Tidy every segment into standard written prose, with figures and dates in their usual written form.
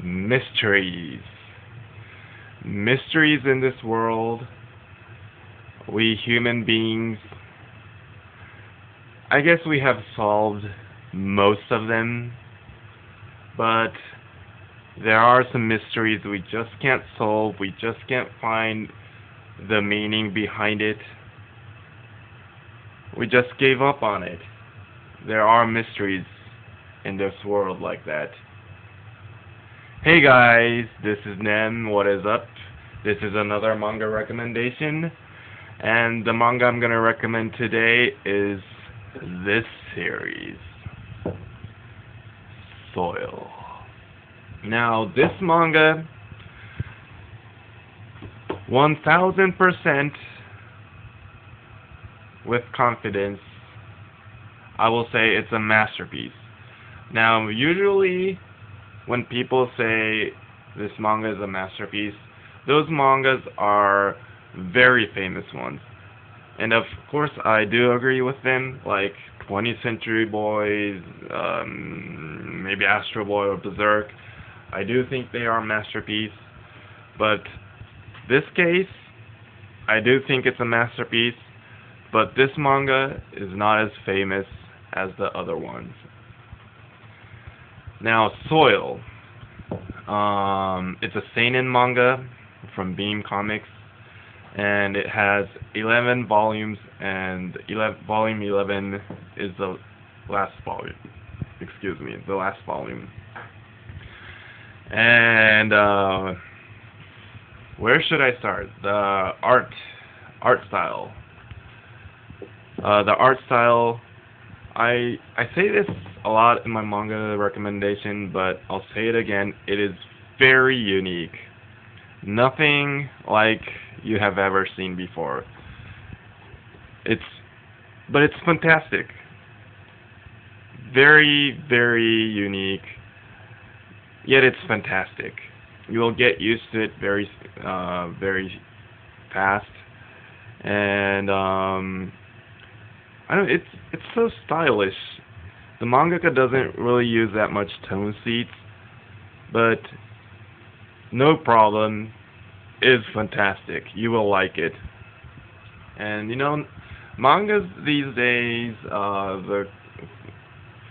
Mysteries. Mysteries in this world. We human beings, I guess we have solved most of them, but there are some mysteries we just can't solve. We just can't find the meaning behind it. We just gave up on it. There are mysteries in this world like that. Hey guys, this is Nem. What is up? This is another manga recommendation, and the manga I'm gonna recommend today is this series, Soil. Now, this manga, 1000% with confidence, I will say it's a masterpiece. Now, usually when people say this manga is a masterpiece, those mangas are very famous ones. And of course, I do agree with them, like 20th Century Boys, maybe Astro Boy or Berserk. I do think they are a masterpiece, but this case, I do think it's a masterpiece, but this manga is not as famous as the other ones. Now, Soil. It's a seinen manga from Beam Comics, and it has 11 volumes, and volume 11 is the last volume. Excuse me, the last volume. And where should I start? The art style. The art style. I say this a lot in my manga recommendation, but I'll say it again. It is very unique. Nothing like you have ever seen before. But it's fantastic. Very, very unique. Yet it's fantastic. You will get used to it very fast, and I don't. It's so stylish. The mangaka doesn't really use that much tone seats, but no problem. Is fantastic. You will like it. And mangas these days, the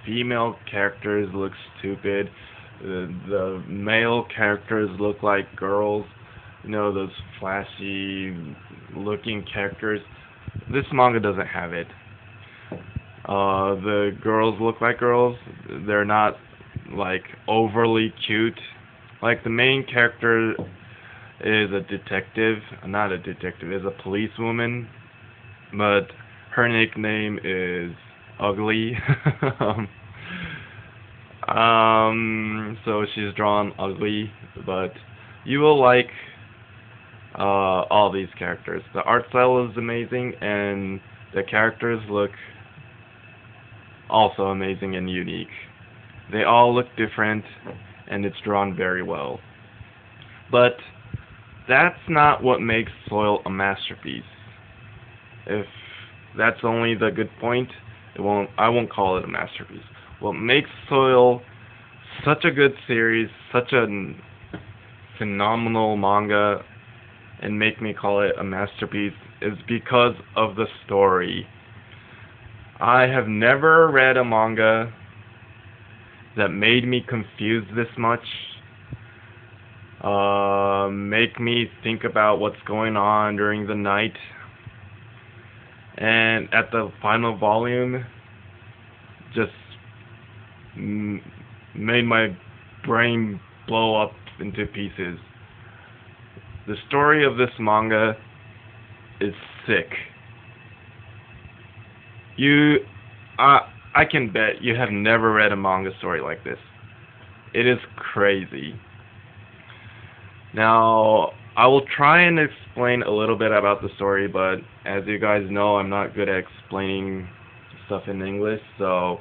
female characters look stupid. The male characters look like girls. Those flashy looking characters. This manga doesn't have it. The girls look like girls. They're not like overly cute. Like the main character is a detective, not a detective, is a policewoman, but her nickname is Ugly. So she's drawn ugly, but you will like all these characters. The art style is amazing, and the characters look also amazing and unique. They all look different, and it's drawn very well. But that's not what makes Soil a masterpiece. If that's only the good point, I won't call it a masterpiece. What makes Soil such a good series, such a phenomenal manga, and make me call it a masterpiece is because of the story. I have never read a manga that made me confused this much, make me think about what's going on during the night, and at the final volume, just made my brain blow up into pieces. The story of this manga is sick. I can bet you have never read a manga story like this. It is crazy. Now, I will try and explain a little bit about the story, but as you guys know, I'm not good at explaining stuff in English, so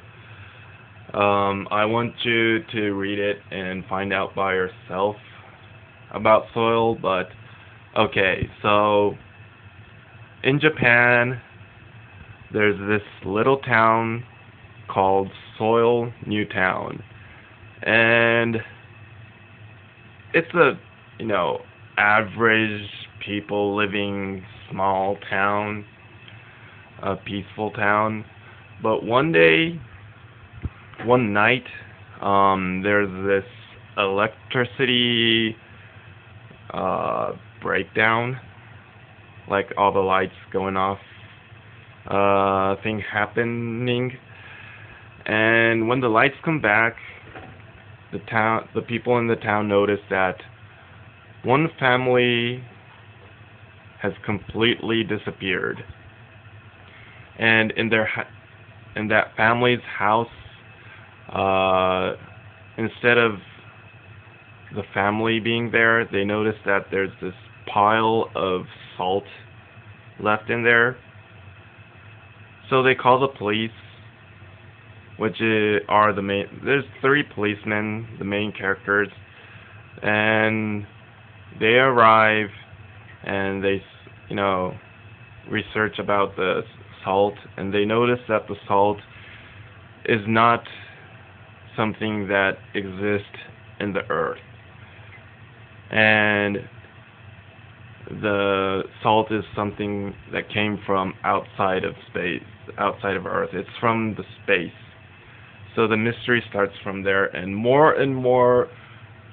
I want you to read it and find out by yourself about Soil, but okay, so in Japan, there's this little town called Soil New Town, and it's a, you know, average people living small town, a peaceful town. But one night, there's this electricity breakdown, like all the lights going off, thing happening. And when the lights come back, the people in the town notice that one family has completely disappeared, and in that family's house, uh, instead of the family being there, they notice that there's this pile of salt left in there. So they call the police, which are the main. There's three policemen, the main characters, and they arrive and they, you know, research about the salt, and they notice that the salt is not something that exists in the earth, and the salt is something that came from outside of space, outside of Earth. It's from the space. So the mystery starts from there, and more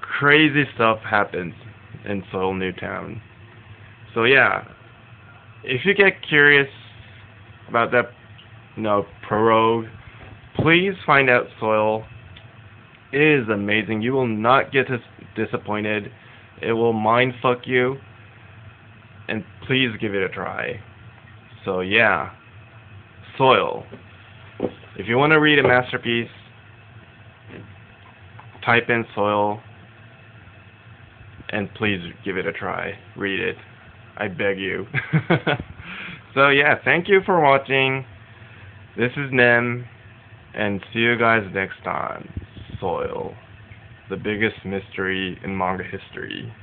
crazy stuff happens in Seoul Newtown. So yeah, if you get curious about that, you know, prologue, please find out Soil. It is amazing. You will not get disappointed. It will mindfuck you, and please give it a try. So yeah, Soil. If you want to read a masterpiece, type in Soil, and please give it a try. Read it. I beg you. So yeah, thank you for watching. This is Nem, and see you guys next time. Soil, the biggest mystery in manga history.